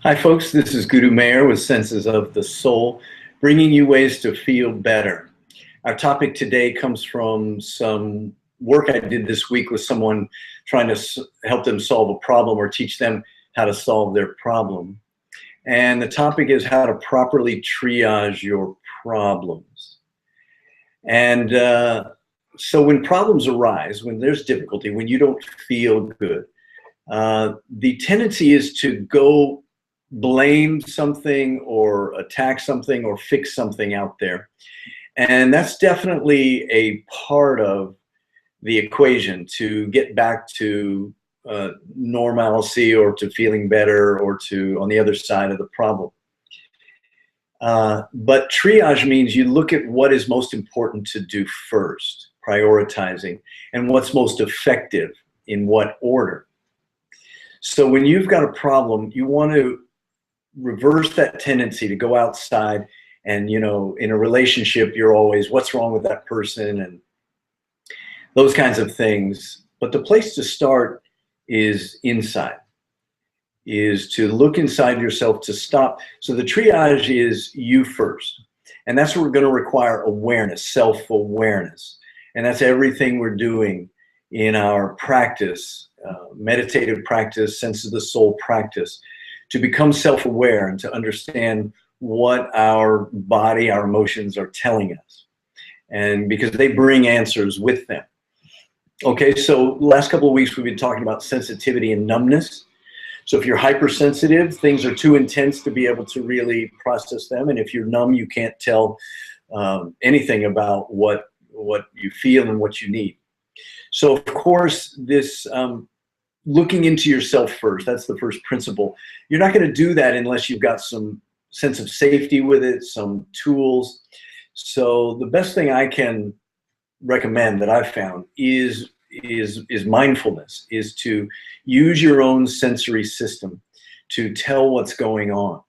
Hi, folks. This is Guru Mayer with Senses of the Soul, bringing you ways to feel better. Our topic today comes from some work I did this week with someone trying to help them solve a problem or teach them how to solve their problem. And the topic is how to properly triage your problems. And so when problems arise, when there's difficulty, when you don't feel good, the tendency is to go blame something or attack something or fix something out there. And that's definitely a part of the equation to get back to normalcy or to feeling better or to on the other side of the problem. But triage means you look at what is most important to do first, prioritizing, and what's most effective in what order. So when you've got a problem, you want to reverse that tendency to go outside and, in a relationship, you're always, what's wrong with that person and those kinds of things. But the place to start is inside, is to look inside yourself, to stop. So the triage is you first. And that's what we're going to require awareness, self-awareness. And that's everything we're doing in our practice, meditative practice, sense of the soul practice, to become self-aware and to understand what our body, our emotions are telling us. And because they bring answers with them. Okay, so last couple of weeks we've been talking about sensitivity and numbness. So if you're hypersensitive, things are too intense to be able to really process them. And if you're numb, you can't tell anything about what you feel and what you need. So of course, this looking into yourself first, that's the first principle. You're not going to do that unless you've got some sense of safety with it, some tools. So the best thing I can recommend that I've found is mindfulness, is to use your own sensory system to tell what's going on.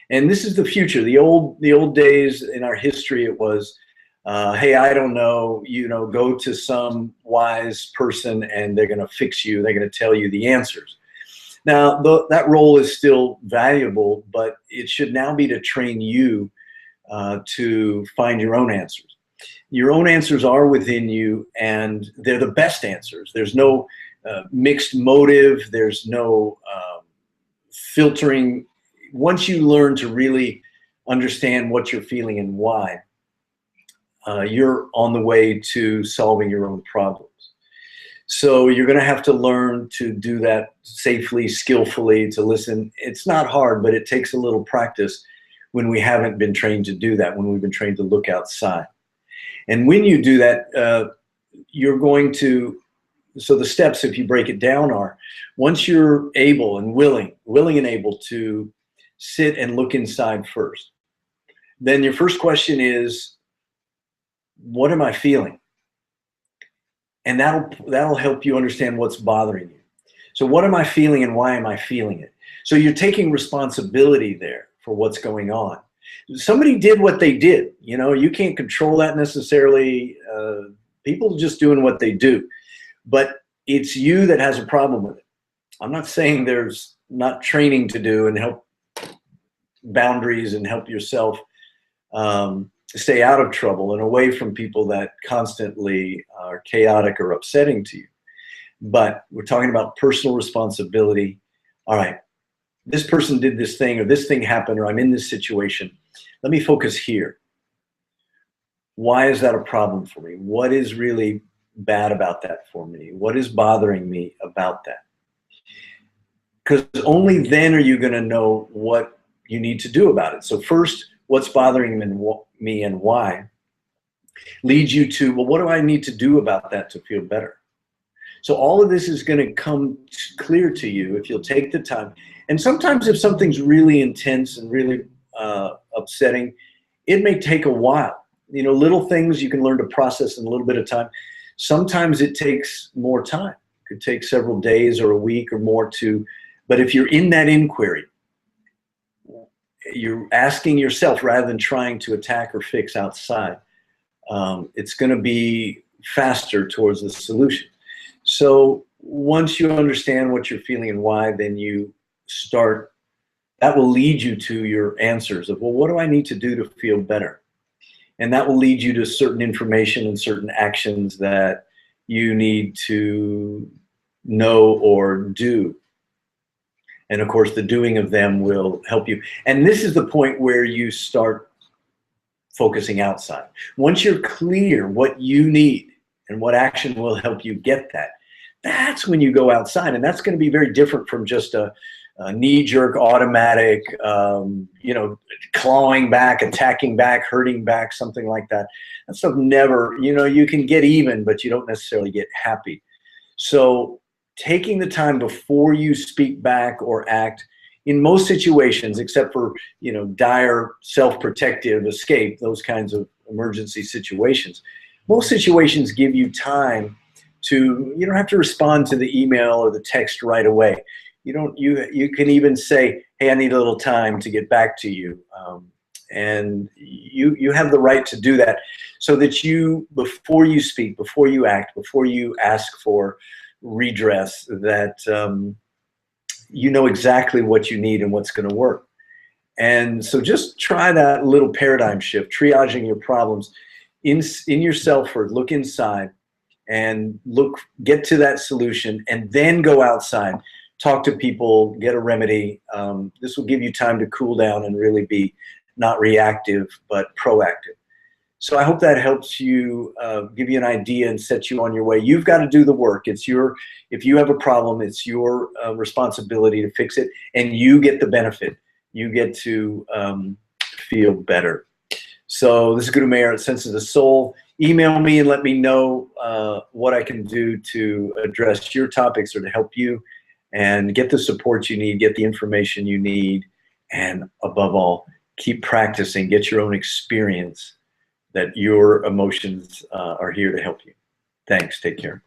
And this is the future. The old days in our history, it was, hey, I don't know, go to some wise person and they're going to fix you. They're going to tell you the answers. Now, that role is still valuable, but it should now be to train you to find your own answers. Your own answers are within you, and they're the best answers. There's no mixed motive. There's no filtering. Once you learn to really understand what you're feeling and why, you're on the way to solving your own problems. So you're going to have to learn to do that safely, skillfully, to listen. It's not hard, but it takes a little practice when we haven't been trained to do that, when we've been trained to look outside. And when you do that, you're going to, so the steps, if you break it down, are once you're able and willing and able to sit and look inside first, then your first question is, what am I feeling? And that'll help you understand what's bothering you. So what am I feeling and why am I feeling it? So you're taking responsibility there for what's going on. Somebody did what they did. You can't control that necessarily. People just doing what they do. But it's you that has a problem with it. I'm not saying there's not training to do and help boundaries and help yourself stay out of trouble and away from people that constantly are chaotic or upsetting to you. But we're talking about personal responsibility. All right, this person did this thing, or this thing happened, or I'm in this situation. Let me focus here. Why is that a problem for me? What is really bad about that for me? What is bothering me about that? Because only then are you going to know what you need to do about it. So first, what's bothering me and why leads you to, well, what do I need to do about that to feel better? So all of this is going to come clear to you if you'll take the time. And sometimes if something's really intense and really upsetting, it may take a while. Little things you can learn to process in a little bit of time. Sometimes it takes more time. It could take several days or a week or more but if you're in that inquiry, you're asking yourself rather than trying to attack or fix outside, it's going to be faster towards the solution. So once you understand what you're feeling and why, then you start That will lead you to your answers of, well, what do I need to do to feel better? And that will lead you to certain information and certain actions that you need to know or do. And of course, the doing of them will help you. And this is the point where you start focusing outside. Once you're clear what you need and what action will help you get that, that's when you go outside. And that's going to be very different from just a knee-jerk, automatic, you know, clawing back, attacking back, hurting back, something like that. That stuff never, you know, you can get even, but you don't necessarily get happy. So taking the time before you speak back or act, in most situations, except for, you know, dire self-protective escape, those kinds of emergency situations, most situations give you time to, you don't have to respond to the email or the text right away. You can even say, hey, I need a little time to get back to you. And you have the right to do that, so that you, before you speak, before you act, before you ask for redress, that you know exactly what you need and what's going to work. And so just try that little paradigm shift, triaging your problems in yourself first. Look inside and get to that solution, and then go outside. Talk to people, get a remedy. This will give you time to cool down and really be not reactive, but proactive. So I hope that helps you, give you an idea and set you on your way. You've got to do the work. If you have a problem, it's your responsibility to fix it, and you get the benefit. You get to feel better. So this is Guru Mayor at Sense of the Soul. Email me and let me know what I can do to address your topics or to help you, and get the support you need, get the information you need, and above all, keep practicing, get your own experience, that your emotions are here to help you. Thanks, take care.